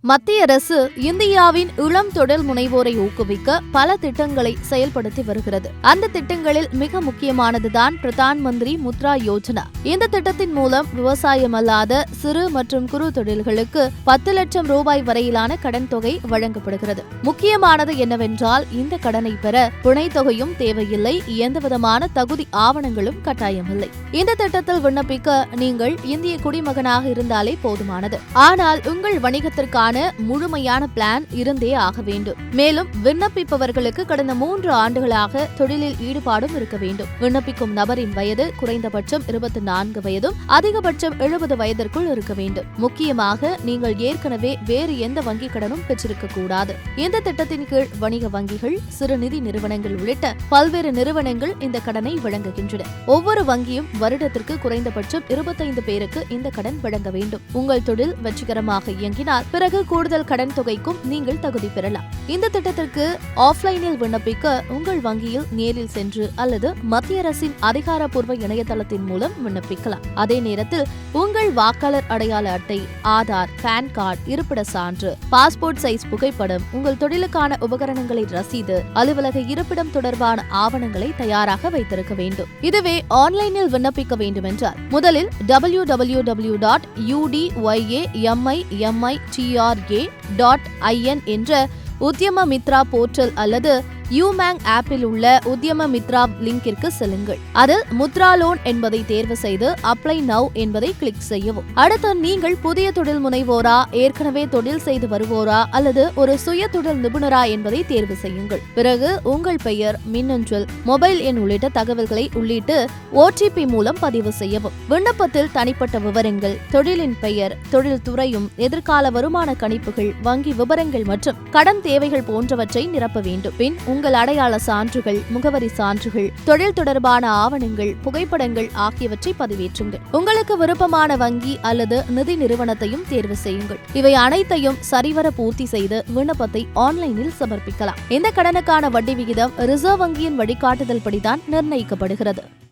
மத்திய அரசு இந்தியாவின் இளம் தொழில் முனைவோரை ஊக்குவிக்க பல திட்டங்களை செயல்படுத்தி வருகிறது. அந்த திட்டங்களில் மிக முக்கியமானதுதான் பிரதான் மந்திரி முத்ரா யோஜனா. இந்த திட்டத்தின் மூலம் விவசாயம் அல்லாத சிறு மற்றும் குறு தொழில்களுக்கு 10 லட்சம் ரூபாய் வரையிலான கடன் தொகை வழங்கப்படுகிறது. முக்கியமானது என்னவென்றால், இந்த கடனை பெற பிணை தொகையும் தேவையில்லை, எந்தவிதமான தகுதி ஆவணங்களும் கட்டாயமில்லை. இந்த திட்டத்தில் விண்ணப்பிக்க நீங்கள் இந்திய குடிமகனாக இருந்தாலே போதுமானது. ஆனால் உங்கள் வணிகத்திற்கான முழுமையான பிளான் இருந்தே ஆக வேண்டும். மேலும் விண்ணப்பிப்பவர்களுக்கு கடந்த 3 ஆண்டுகளாக தொழிலில் ஈடுபாடும் இருக்க வேண்டும். விண்ணப்பிக்கும் நபரின் வயது குறைந்தபட்சம் 24 வயதும் அதிகபட்சம் 70 வயதிற்குள் இருக்க வேண்டும். முக்கியமாக நீங்கள் ஏற்கனவே வேறு எந்த வங்கி கடனும் பெற்றிருக்க கூடாது. இந்த திட்டத்தின் கீழ் வணிக வங்கிகள், சிறு நிதி நிறுவனங்கள் உள்ளிட்ட பல்வேறு நிறுவனங்கள் இந்த கடனை வழங்குகின்றன. ஒவ்வொரு வங்கியும் வருடத்திற்கு குறைந்தபட்சம் 25 பேருக்கு இந்த கடன் வழங்க வேண்டும். உங்கள் தொழில் வெற்றிகரமாக இயங்கினால் பிறகு கூடுதல் கடன் தொகைக்கும் நீங்கள் தகுதி பெறலாம். இந்த திட்டத்திற்கு ஆஃப்லைனில் விண்ணப்பிக்க உங்கள் வங்கியில் நேரில் சென்று அல்லது மத்திய அரசின் அதிகாரப்பூர்வ இணையதளத்தின் மூலம் விண்ணப்பிக்கலாம். அதே நேரத்தில் உங்கள் வாக்காளர் அடையாள அட்டை, ஆதார், பான் கார்டு, இருப்பிட சான்று, பாஸ்போர்ட் சைஸ் புகைப்படம், உங்கள் தொழிலுக்கான உபகரணங்களை ரசீது, அலுவலக இருப்பிடம் தொடர்பான ஆவணங்களை தயாராக வைத்திருக்க வேண்டும். இதுவே ஆன்லைனில் விண்ணப்பிக்க வேண்டுமென்றால் முதலில் www.udymitra.in என்ற உத்யம மித்ரா போர்ட்டல் அல்லது யூமேங் ஆப்பில் உள்ள உத்யம மித்ரா லிங்கிற்கு செல்லுங்கள். அதில் முத்ரா லோன் என்பதை தேர்வு செய்து அப்ளை நவ் என்பதை கிளிக் செய்யவும். அடுத்து நீங்கள் புதிய தொழில் முனைவோரா, ஏற்கனவே தொழில் செய்து வருவோரா அல்லது ஒரு சுய தொழில் நிபுணரா என்பதை தேர்வு செய்யுங்கள். பிறகு உங்கள் பெயர், மின்னஞ்சல், மொபைல் எண் உள்ளிட்ட தகவல்களை உள்ளிட்டு OTP மூலம் பதிவு செய்யவும். விண்ணப்பத்தில் தனிப்பட்ட விவரங்கள், தொழிலின் பெயர், தொழில் துறையும், எதிர்கால வருமான கணிப்புகள், வங்கி விவரங்கள் மற்றும் கடன் தேவைகள் போன்றவற்றை நிரப்ப வேண்டும். பின் உங்கள் அடையாள சான்றுகள், முகவரி சான்றுகள், தொழில் தொடர்பான ஆவணங்கள், புகைப்படங்கள் ஆகியவற்றை பதிவேற்றுங்கள். உங்களுக்கு விருப்பமான வங்கி அல்லது நிதி நிறுவனத்தையும் தேர்வு செய்யுங்கள். இவை அனைத்தையும் சரிவர பூர்த்தி செய்து விண்ணப்பத்தை ஆன்லைனில் சமர்ப்பிக்கலாம். இந்த கடனுக்கான வட்டி விகிதம் ரிசர்வ் வங்கியின் வழிகாட்டுதல் படிதான் நிர்ணயிக்கப்படுகிறது.